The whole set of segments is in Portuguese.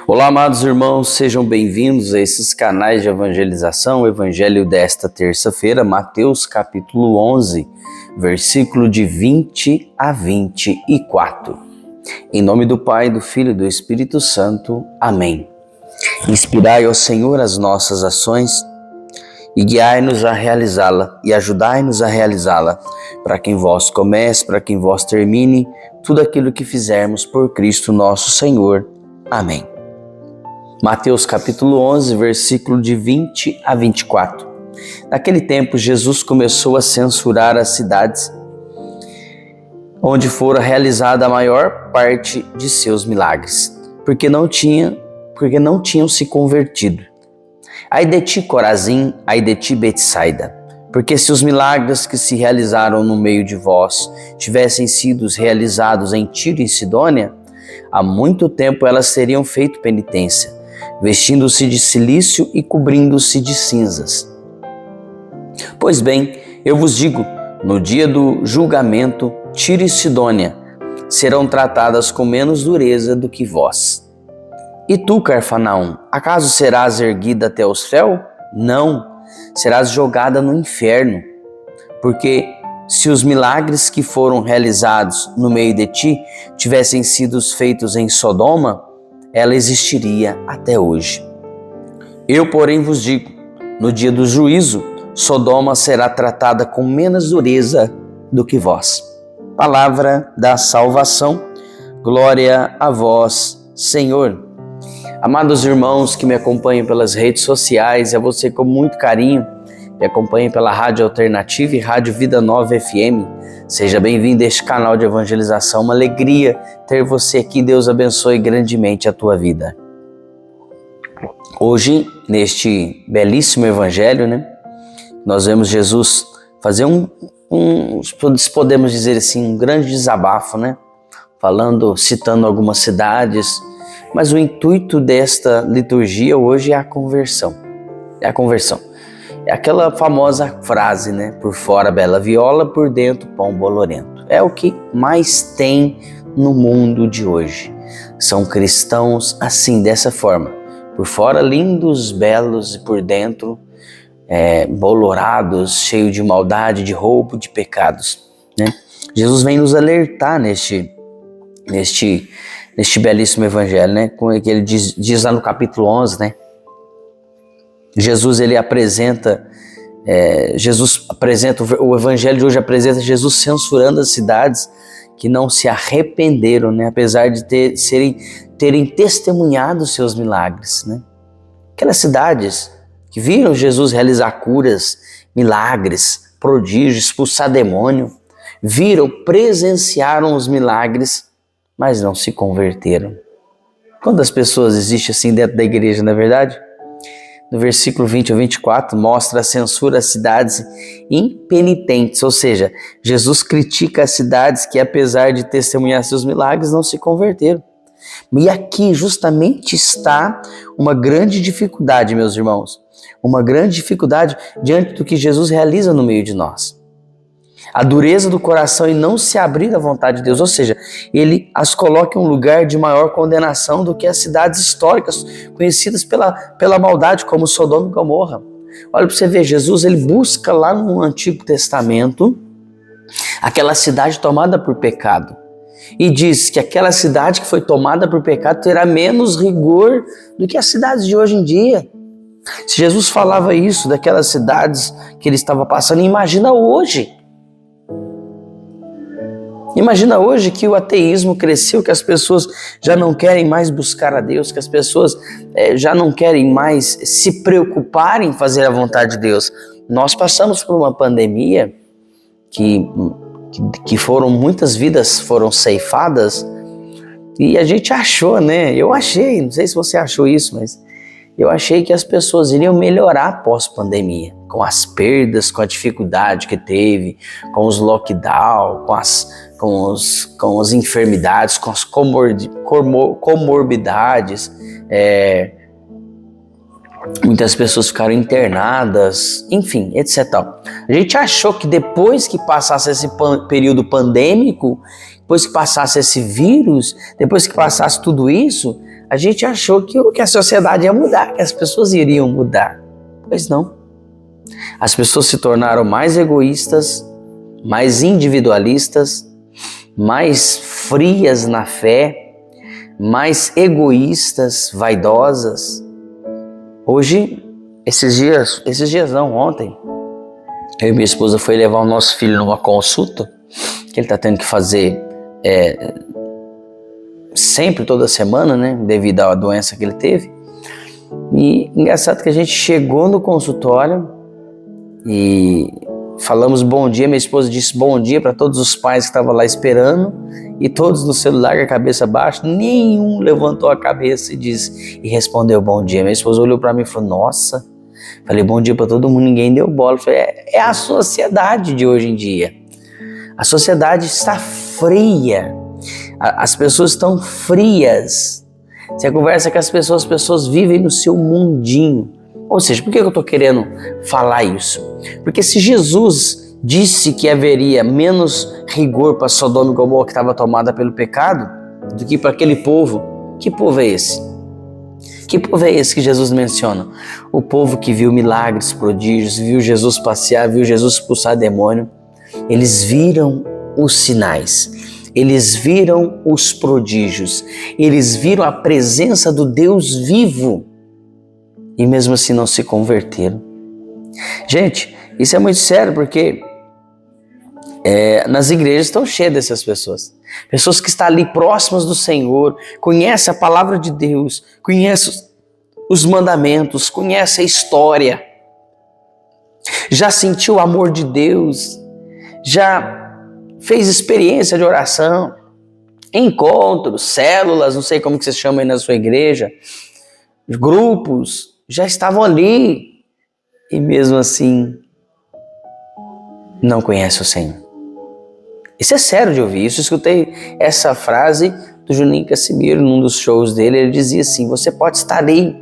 Olá, amados irmãos, sejam bem-vindos a esses canais de evangelização. O evangelho desta terça-feira, Mateus capítulo 11, versículo de 20 a 24. Em nome do Pai, do Filho e do Espírito Santo. Amém. Inspirai, ó Senhor, as nossas ações e guiai-nos a realizá-la e ajudai-nos a realizá-la, para que em vós comece, para que em vós termine tudo aquilo que fizermos por Cristo nosso Senhor. Amém. Mateus capítulo 11, versículo de 20 a 24. Naquele tempo, Jesus começou a censurar as cidades onde fora realizada a maior parte de seus milagres, porque não tinham se convertido. Ai de ti, Corazim, ai de ti, Betsaida, porque se os milagres que se realizaram no meio de vós tivessem sido realizados em Tiro e Sidônia, há muito tempo elas teriam feito penitência, vestindo-se de cilício e cobrindo-se de cinzas. Pois bem, eu vos digo, no dia do julgamento, Tiro e Sidônia serão tratadas com menos dureza do que vós. E tu, Cafarnaum, acaso serás erguida até o céu? Não, serás jogada no inferno. Porque se os milagres que foram realizados no meio de ti tivessem sido feitos em Sodoma, ela existiria até hoje. Eu, porém, vos digo, no dia do juízo, Sodoma será tratada com menos dureza do que vós. Palavra da salvação, glória a vós, Senhor. Amados irmãos que me acompanham pelas redes sociais, a você com muito carinho, me acompanhem pela Rádio Alternativa e Rádio Vida Nova FM. Seja bem-vindo a este canal de evangelização. Uma alegria ter você aqui. Deus abençoe grandemente a tua vida. Hoje, neste belíssimo evangelho, nós vemos Jesus fazer podemos dizer assim, um grande desabafo, citando algumas cidades. Mas o intuito desta liturgia hoje é a conversão. É a conversão. É aquela famosa frase, por fora bela viola, por dentro pão bolorento. É o que mais tem no mundo de hoje. São cristãos assim, dessa forma. Por fora lindos, belos e por dentro bolorados, cheios de maldade, de roubo, de pecados. Jesus vem nos alertar neste belíssimo evangelho, como que ele diz lá no capítulo 11, Jesus apresenta o evangelho de hoje apresenta Jesus censurando as cidades que não se arrependeram, apesar de terem testemunhado seus milagres, Aquelas cidades que viram Jesus realizar curas, milagres, prodígios, expulsar demônio, presenciaram os milagres, mas não se converteram. Quantas pessoas existem assim dentro da igreja, não é verdade? No versículo 20 ao 24, mostra a censura às cidades impenitentes, ou seja, Jesus critica as cidades que, apesar de testemunhar seus milagres, não se converteram. E aqui justamente está uma grande dificuldade, meus irmãos, uma grande dificuldade diante do que Jesus realiza no meio de nós. A dureza do coração e não se abrir à vontade de Deus, ou seja, ele as coloca em um lugar de maior condenação do que as cidades históricas conhecidas pela maldade, como Sodoma e Gomorra. Olha para você ver, Jesus ele busca lá no Antigo Testamento aquela cidade tomada por pecado e diz que aquela cidade que foi tomada por pecado terá menos rigor do que as cidades de hoje em dia. Se Jesus falava isso daquelas cidades que ele estava passando, imagina hoje. Imagina hoje que o ateísmo cresceu, que as pessoas já não querem mais buscar a Deus, que as pessoas já não querem mais se preocupar em fazer a vontade de Deus. Nós passamos por uma pandemia que muitas vidas foram ceifadas e a gente achou, eu achei, não sei se você achou isso, mas eu achei que as pessoas iriam melhorar pós-pandemia, com as perdas, com a dificuldade que teve, com os lockdown, com as enfermidades, com as comorbidades. Muitas pessoas ficaram internadas, enfim, etc. A gente achou que depois que passasse esse período pandêmico, depois que passasse esse vírus, depois que passasse tudo isso, A gente achou que a sociedade ia mudar, que as pessoas iriam mudar. Pois não. As pessoas se tornaram mais egoístas, mais individualistas, mais frias na fé, mais egoístas, vaidosas. Hoje, esses dias não, ontem, eu e minha esposa foi levar o nosso filho numa consulta, que ele está tendo que fazer sempre, toda semana, né, devido à doença que ele teve. E engraçado que a gente chegou no consultório e falamos bom dia, minha esposa disse bom dia para todos os pais que estavam lá esperando, e todos no celular com a cabeça baixa, nenhum levantou a cabeça e respondeu bom dia. Minha esposa olhou para mim e falou, nossa, falei bom dia para todo mundo, ninguém deu bola. Falei, é a sociedade de hoje em dia. A sociedade está fria, as pessoas estão frias. Você conversa com as pessoas vivem no seu mundinho. Ou seja, por que eu estou querendo falar isso? Porque se Jesus disse que haveria menos rigor para Sodoma e Gomorra, que estava tomada pelo pecado, do que para aquele povo, que povo é esse? Que povo é esse que Jesus menciona? O povo que viu milagres, prodígios, viu Jesus passear, viu Jesus expulsar demônio. Eles viram os sinais, eles viram os prodígios, eles viram a presença do Deus vivo e mesmo assim não se converteram. Gente, isso é muito sério porque nas igrejas estão cheias dessas pessoas. Pessoas que estão ali próximas do Senhor, conhecem a palavra de Deus, conhecem os mandamentos, conhecem a história, já sentiu o amor de Deus, já fez experiência de oração, encontros, células, não sei como que você chama aí na sua igreja, grupos, já estavam ali e mesmo assim não conhece o Senhor. Isso é sério de ouvir. Isso, eu escutei essa frase do Juninho Casimiro num dos shows dele. Ele dizia assim, você pode estar ali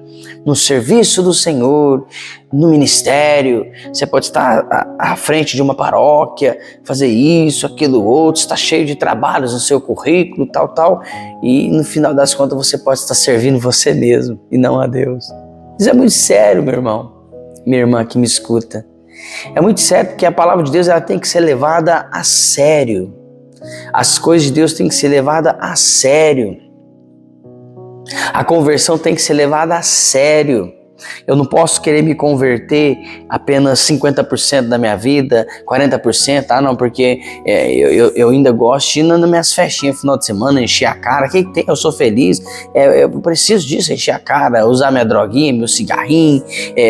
no serviço do Senhor, no ministério, você pode estar à frente de uma paróquia, fazer isso, aquilo, outro, está cheio de trabalhos no seu currículo, tal, e no final das contas você pode estar servindo você mesmo e não a Deus. Isso é muito sério, meu irmão, minha irmã que me escuta. É muito sério porque a palavra de Deus ela tem que ser levada a sério. As coisas de Deus têm que ser levadas a sério. A conversão tem que ser levada a sério. Eu não posso querer me converter apenas 50% da minha vida, 40%, não, porque eu ainda gosto de ir nas minhas festinhas no final de semana, encher a cara, o que tem? Eu sou feliz, eu preciso disso, encher a cara, usar minha droguinha, meu cigarrinho,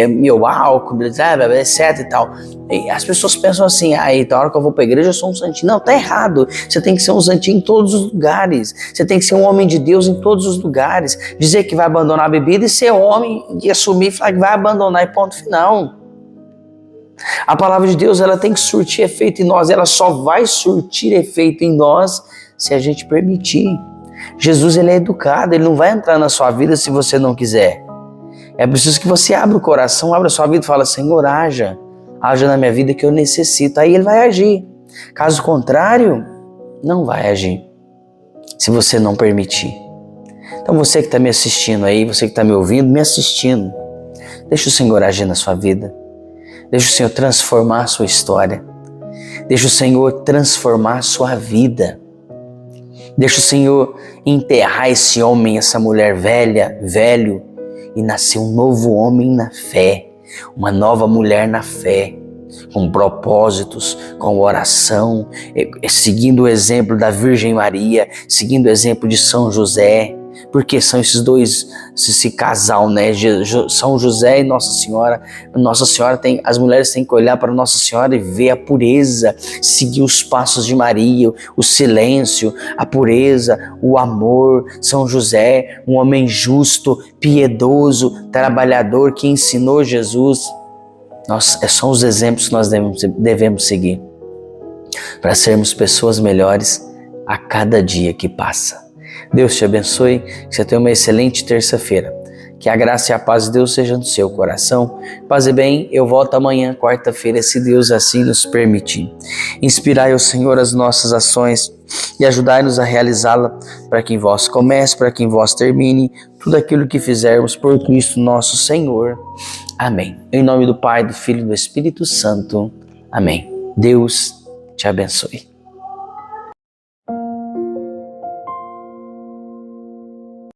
meu álcool, etc e tal. E as pessoas pensam assim, então a hora que eu vou para a igreja eu sou um santinho. Não, tá errado. Você tem que ser um santinho em todos os lugares. Você tem que ser um homem de Deus em todos os lugares. Dizer que vai abandonar a bebida e ser homem e assumir e falar que vai abandonar e ponto final. A palavra de Deus ela tem que surtir efeito em nós. Ela só vai surtir efeito em nós se a gente permitir. Jesus ele é educado, ele não vai entrar na sua vida se você não quiser. É preciso que você abra o coração, abra a sua vida e fala, Senhor, haja na minha vida que eu necessito. Aí ele vai agir. Caso contrário, não vai agir. Se você não permitir. Então você que está me assistindo aí, você que está me ouvindo, me assistindo, deixa o Senhor agir na sua vida. Deixa o Senhor transformar a sua história. Deixa o Senhor transformar a sua vida. Deixa o Senhor enterrar esse homem, essa mulher velho, e nascer um novo homem na fé. Uma nova mulher na fé, com propósitos, com oração, seguindo o exemplo da Virgem Maria, seguindo o exemplo de São José, porque são esses dois, esse casal, né? São José e Nossa Senhora. Nossa Senhora as mulheres têm que olhar para Nossa Senhora e ver a pureza, seguir os passos de Maria, o silêncio, a pureza, o amor. São José, um homem justo, piedoso, trabalhador que ensinou Jesus. São os exemplos que nós devemos seguir para sermos pessoas melhores a cada dia que passa. Deus te abençoe, que você tenha uma excelente terça-feira. Que a graça e a paz de Deus seja no seu coração. Paz e bem, eu volto amanhã, quarta-feira, se Deus assim nos permitir. Inspirai ao Senhor as nossas ações e ajudai-nos a realizá-la, para que em vós comece, para que em vós termine tudo aquilo que fizermos por Cristo nosso Senhor. Amém. Em nome do Pai, do Filho e do Espírito Santo. Amém. Deus te abençoe.